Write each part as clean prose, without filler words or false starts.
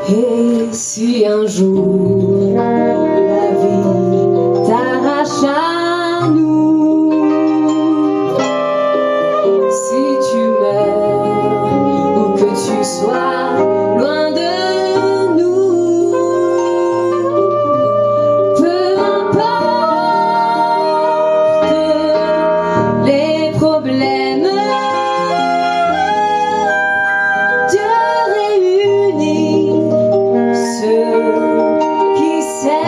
Et si un jour la vie t'arrache à nous, si tu meurs ou que tu sois loin de nous, peu importe les problèmes, Dieu réunit ceux qui s'aiment.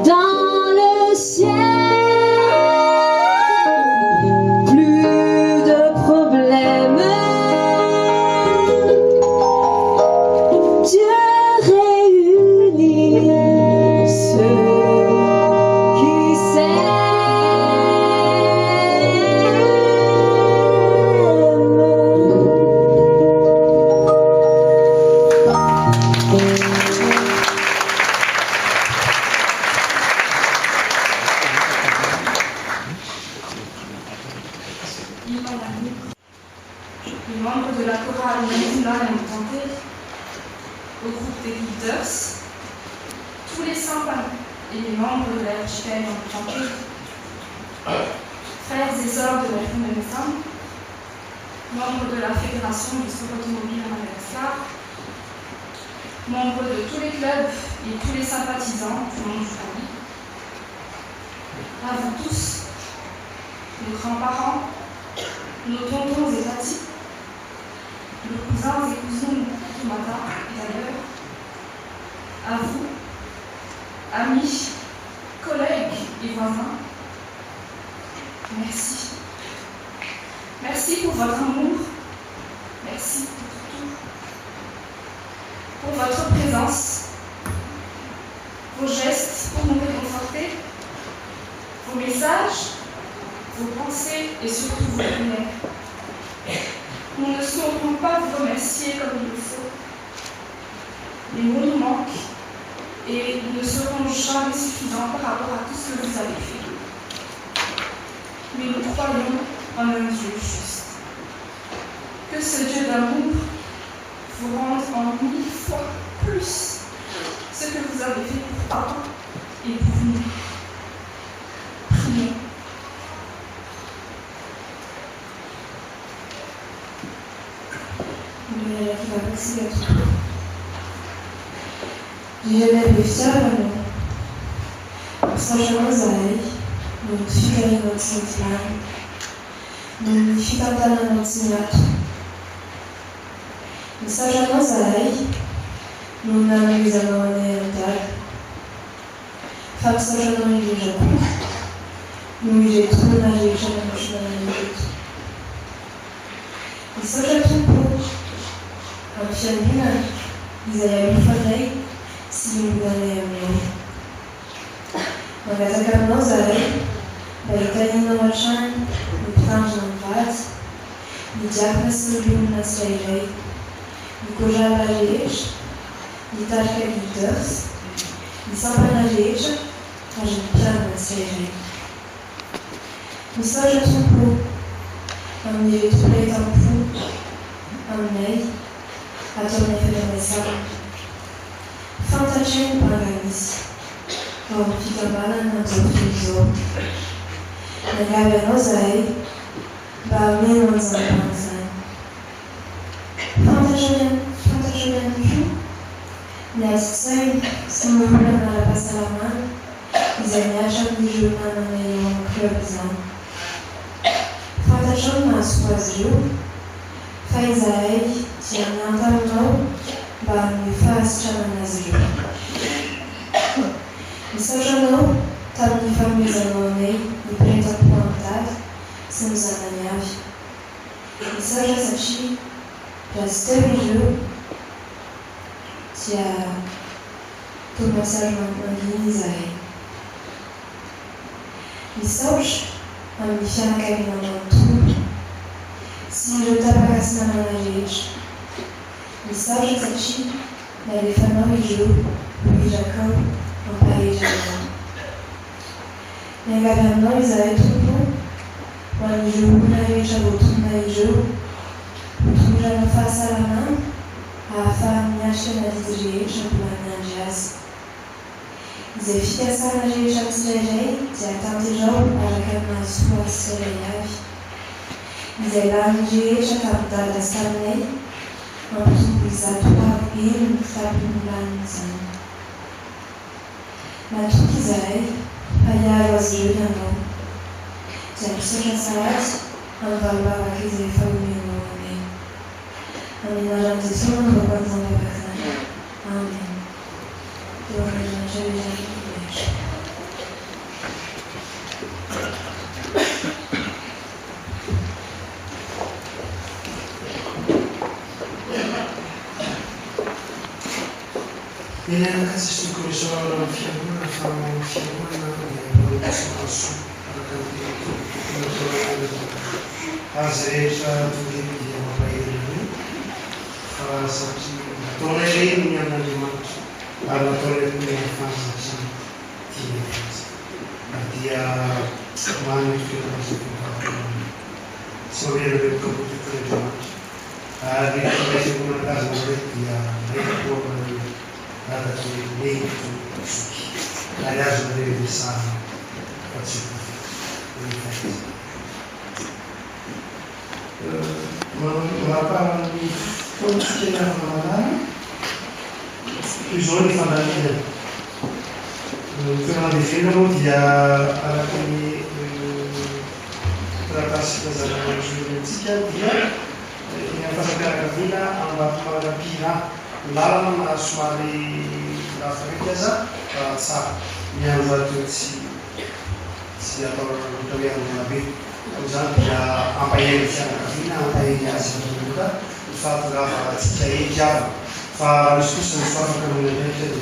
Dans le ciel, plus de problèmes. Dieu réunit ceux qui Les membres de la chorale Maïsina et Montante, au groupe des Leaders, tous les saints et les membres de la RHPN Montante, frères et sœurs de la Fonde de Médecins, membres de la Fédération du sport automobile à Madagascar, membres de tous les clubs et tous les sympathisants du monde du rallye, à vous tous, nos grands-parents, nos tontons et tatis, nos cousins et cousines du matin et d'ailleurs, à vous, amis, collègues et voisins, merci. Merci pour votre amour, merci pour tout, pour votre présence, vos gestes pour nous réconforter, vos messages, vos pensées et surtout vos prières. Nous ne saurons pas vous remercier comme il le faut. Les mots nous manquent et ils ne seront jamais suffisants par rapport à tout ce que vous avez fait. Mais nous croyons en un Dieu juste. Que ce Dieu d'amour vous rende en 1000 fois plus ce que vous avez fait pour papa et pour nous. Prions. Merci à tous. Dieu beftiavano, Sajamazai, non fica non sentimento, non fica dando non sinato. Sajamazai, non analizzano neantar. Fab Sajamazai non Japon, non jeito, non jeito, non jeito. Sajamazai Fianina, Isaia Mufadei, Simulane Amor. Magazaka Nozare, Baitanina Machan, Mitranjan Vaz, Midiakna Silvin Nasrei, Nikoja Lajej, Nitarka Leaders, Nisamba Lajej, Ajinplan Nasrei. Misaja Tumpo, Amir Tulei Tampu, Amnei, a tornei federação, fantasia paganis, com fitabana na televisão, na galera nozai, baumeno zanpanzai. Fantasia não, necessai, se murmura na passalamã, desenhaja de jornada na leão priorizão. Fantasia mas quase Faizai, Tianantamão, Barnifaz Chananazio. E Sajanão, Tabnifamizanonei, e Preta Plantar, Samzananiavi. E Sajasati, Jastevijo, Tia Tomassajan Anguinizai. E Sauch, Amifianakarinanantu. Si je t'apparaisse dans la neige, les sages Sachi, les femmes religieux, Louis Jacob, en pareil jardin. Les gavernants, ils avaient tout bon, andrahoana rehetra voatonona ireo, hotondrana fahasalamana, ahafahany miatrika nadidy rehetra mbola miandry azy. Izay fikasana rehetra tsirairay dia atanterao araka ny mahasoa tsirairay avy. Izay lany rehetra tamin'ny dala sy taminay, mampitombo izato maro ny fitapiny lan'izany. Matoky izahay, fa hiaro azy ireo ianao. Dia misaotra sahady amin'ny valopavaka izay efa omenao ameny. Amin'ny anaran'i Jesosy no mampanjavaka izany. Amen. Eo amin'andriamanitra rehetra rehetra. Menina kasi Kristus orang fiaman sama fiaman yang bersuatu Azreja tulen dia membayar ini saksi tolerin yang ada dimaksud ada tolerin yang saksi dia mana kita masuk sobre el kebutuhan ada kita menggunakan dia itu ada tulen ada sebenarnya bisa mengapa di konstitusi mana tujuan fundamental karena di film dia ada kami tratasi dengan jurnalistika dia yang pasal vila ambat pada pina lalam aswari Afrika sa yang satu siapa orang yang lebih usando a paella fina, a paella assoluta, il fatto che c'è già fa la discussione sulla comunità di